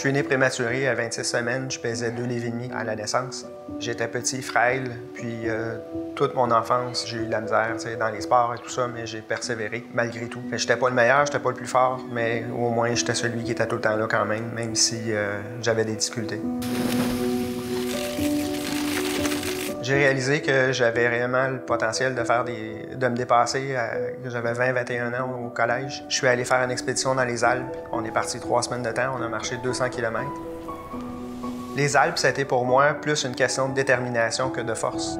Je suis né prématuré à 26 semaines, je pesais 2,5 livres à la naissance. J'étais petit, frêle, puis toute mon enfance, j'ai eu de la misère dans les sports et tout ça, mais j'ai persévéré malgré tout. J'étais pas le meilleur, j'étais pas le plus fort, mais au moins j'étais celui qui était tout le temps là quand même si j'avais des difficultés. J'ai réalisé que j'avais réellement le potentiel de me dépasser. J'avais 20-21 ans au collège. Je suis allé faire une expédition dans les Alpes. On est parti 3 semaines de temps. On a marché 200 km. Les Alpes, ça a été pour moi plus une question de détermination que de force.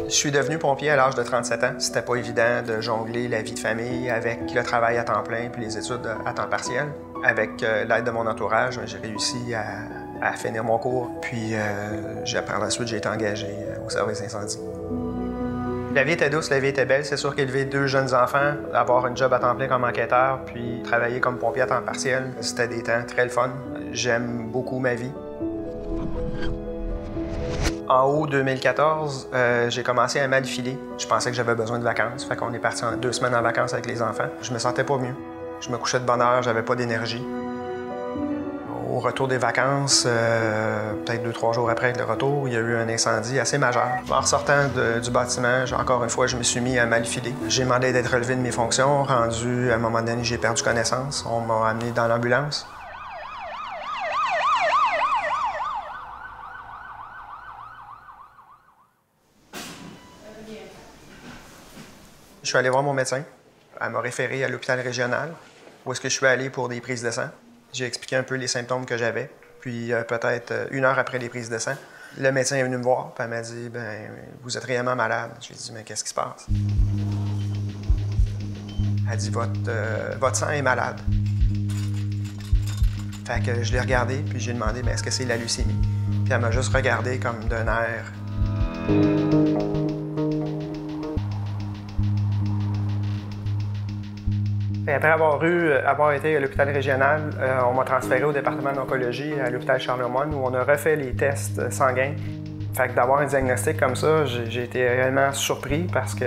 Je suis devenu pompier à l'âge de 37 ans. C'était pas évident de jongler la vie de famille avec le travail à temps plein puis les études à temps partiel. Avec l'aide de mon entourage, j'ai réussi à finir mon cours. Puis par la suite, j'ai été engagé au service incendie. La vie était douce, la vie était belle. C'est sûr qu'élever 2 jeunes enfants, avoir une job à temps plein comme enquêteur, puis travailler comme pompier à temps partiel, c'était des temps très le fun. J'aime beaucoup ma vie. En août 2014, j'ai commencé à mal filer. Je pensais que j'avais besoin de vacances, fait qu'on est parti en 2 semaines en vacances avec les enfants. Je me sentais pas mieux. Je me couchais de bonne heure, j'avais pas d'énergie. Au retour des vacances, peut-être 2-3 jours après le retour, il y a eu un incendie assez majeur. En ressortant du bâtiment, encore une fois, je me suis mis à mal filer. J'ai demandé d'être relevé de mes fonctions. Rendu, à un moment donné, j'ai perdu connaissance. On m'a amené dans l'ambulance. Je suis allé voir mon médecin. Elle m'a référé à l'hôpital régional, où est-ce que je suis allé pour des prises de sang. J'ai expliqué un peu les symptômes que j'avais. Puis peut-être 1 heure après les prises de sang, le médecin est venu me voir et elle m'a dit « Bien, vous êtes réellement malade. » Je lui ai dit « Mais qu'est-ce qui se passe? » Elle dit « Votre sang est malade. » Fait que je l'ai regardé puis j'ai demandé « Est-ce que c'est la leucémie? » Puis elle m'a juste regardé comme d'un air. Après avoir été à l'hôpital régional, on m'a transféré au département d'oncologie à l'hôpital Charlemagne où on a refait les tests sanguins. Fait que d'avoir un diagnostic comme ça, j'ai été réellement surpris parce que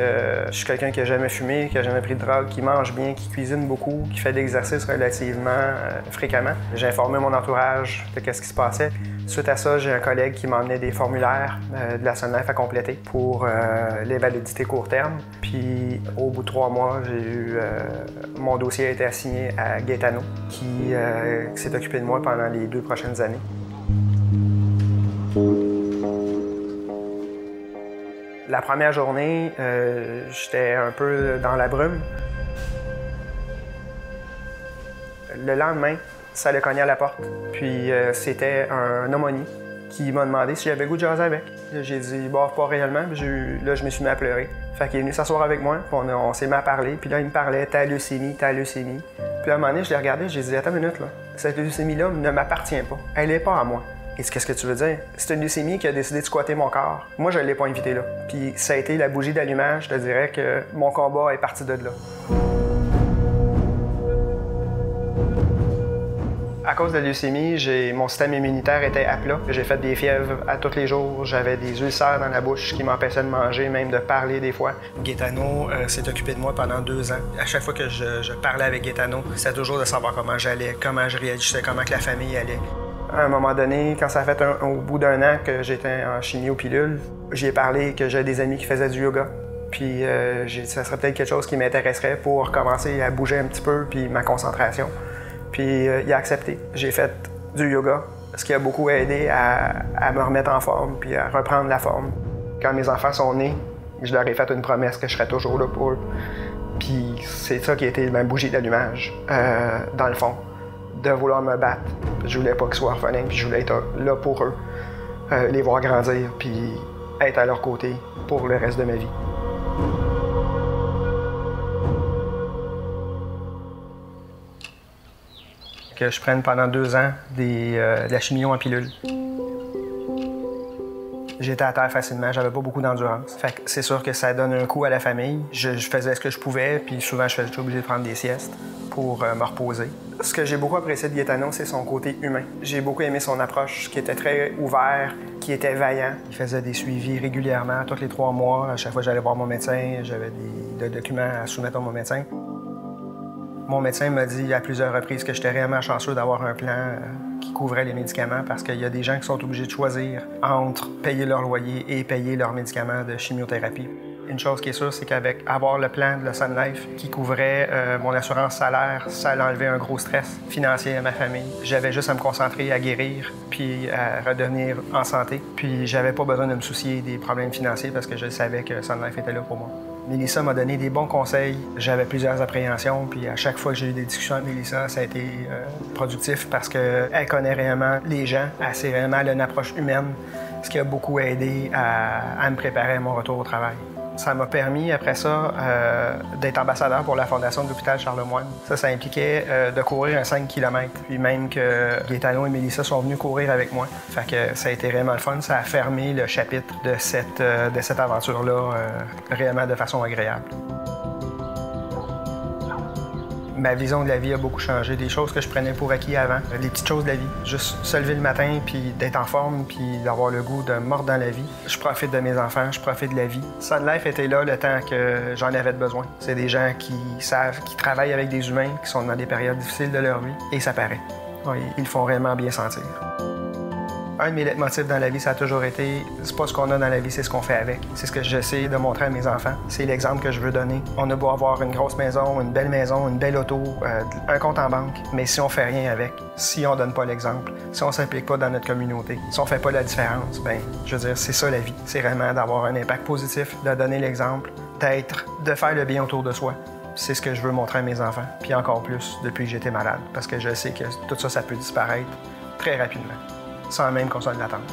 je suis quelqu'un qui n'a jamais fumé, qui n'a jamais pris de drogue, qui mange bien, qui cuisine beaucoup, qui fait de l'exercice relativement fréquemment. J'ai informé mon entourage de ce qui se passait. Suite à ça, j'ai un collègue qui m'a emmené des formulaires de la SONAF à compléter pour les validités court terme. Puis au bout de 3 mois, mon dossier a été assigné à Gaetano qui s'est occupé de moi pendant les 2 prochaines années. La première journée, j'étais un peu dans la brume. Le lendemain, ça a cogné à la porte. Puis c'était un homonyme qui m'a demandé si j'avais le goût de jaser avec. J'ai dit « Bon, pas réellement ». Là, je me suis mis à pleurer. Fait qu'il est venu s'asseoir avec moi, puis on s'est mis à parler. Puis là, il me parlait « ta leucémie ». Puis là, à un moment donné, je l'ai regardé, j'ai dit « Attends une minute, là. Cette leucémie-là ne m'appartient pas. Elle n'est pas à moi. » Et qu'est-ce que tu veux dire? C'est une leucémie qui a décidé de squatter mon corps. Moi, je ne l'ai pas invité là. Puis ça a été la bougie d'allumage, je te dirais que mon combat est parti de là. À cause de la leucémie, mon système immunitaire était à plat. J'ai fait des fièvres à tous les jours. J'avais des ulcères dans la bouche qui m'empêchaient de manger, même de parler des fois. Gaetano s'est occupé de moi pendant 2 ans. À chaque fois que je parlais avec Gaetano, c'était toujours de savoir comment j'allais, comment je réagissais, comment que la famille allait. À un moment donné, quand ça a fait au bout d'1 an que j'étais en chimio-pilule, j'ai parlé que j'ai des amis qui faisaient du yoga. Puis ça serait peut-être quelque chose qui m'intéresserait pour commencer à bouger un petit peu, puis ma concentration. Puis il a accepté. J'ai fait du yoga, ce qui a beaucoup aidé à me remettre en forme, puis à reprendre la forme. Quand mes enfants sont nés, je leur ai fait une promesse que je serais toujours là pour eux. Puis c'est ça qui a été ma bougie d'allumage, dans le fond. De vouloir me battre. Je voulais pas qu'ils soient orphelins, puis je voulais être là pour eux, les voir grandir, puis être à leur côté pour le reste de ma vie. Que je prenne pendant 2 ans de la chimio en pilule. J'étais à terre facilement, j'avais pas beaucoup d'endurance. Fait que c'est sûr que ça donne un coup à la famille. Je faisais ce que je pouvais, puis souvent j'étais obligé de prendre des siestes pour me reposer. Ce que j'ai beaucoup apprécié de Gaetano, c'est son côté humain. J'ai beaucoup aimé son approche, qui était très ouvert, qui était vaillant. Il faisait des suivis régulièrement, tous les 3 mois. À chaque fois que j'allais voir mon médecin, j'avais des documents à soumettre à mon médecin. Mon médecin m'a dit à plusieurs reprises que j'étais réellement chanceux d'avoir un plan qui couvrait les médicaments parce qu'il y a des gens qui sont obligés de choisir entre payer leur loyer et payer leurs médicaments de chimiothérapie. Une chose qui est sûre, c'est qu'avec avoir le plan de la Sun Life qui couvrait mon assurance salaire, ça allait enlever un gros stress financier à ma famille. J'avais juste à me concentrer à guérir puis à redevenir en santé. Puis j'avais pas besoin de me soucier des problèmes financiers parce que je savais que Sun Life était là pour moi. Mélissa m'a donné des bons conseils. J'avais plusieurs appréhensions, puis à chaque fois que j'ai eu des discussions avec Mélissa, ça a été productif parce qu'elle connaît réellement les gens, elle a réellement une approche humaine, ce qui a beaucoup aidé à me préparer à mon retour au travail. Ça m'a permis, après ça, d'être ambassadeur pour la Fondation de l'hôpital Charlemagne. Ça impliquait de courir un 5 km. Puis même que Gaetano et Mélissa sont venus courir avec moi. Fait que ça a été vraiment le fun. Ça a fermé le chapitre de cette aventure-là réellement de façon agréable. Ma vision de la vie a beaucoup changé. Des choses que je prenais pour acquis avant, les petites choses de la vie. Juste se lever le matin, puis d'être en forme, puis d'avoir le goût de mordre dans la vie. Je profite de mes enfants, je profite de la vie. Sun Life était là le temps que j'en avais besoin. C'est des gens qui savent, qui travaillent avec des humains, qui sont dans des périodes difficiles de leur vie, et ça paraît. Oui, ils le font vraiment bien sentir. Un de mes leitmotifs dans la vie, ça a toujours été « c'est pas ce qu'on a dans la vie, c'est ce qu'on fait avec ». C'est ce que j'essaie de montrer à mes enfants. C'est l'exemple que je veux donner. On a beau avoir une grosse maison, une belle auto, un compte en banque, mais si on fait rien avec, si on donne pas l'exemple, si on s'implique pas dans notre communauté, si on fait pas la différence, ben, je veux dire, c'est ça la vie. C'est vraiment d'avoir un impact positif, de donner l'exemple, de faire le bien autour de soi. C'est ce que je veux montrer à mes enfants, puis encore plus depuis que j'étais malade, parce que je sais que tout ça, ça peut disparaître très rapidement, sans même qu'on soit de l'attendre.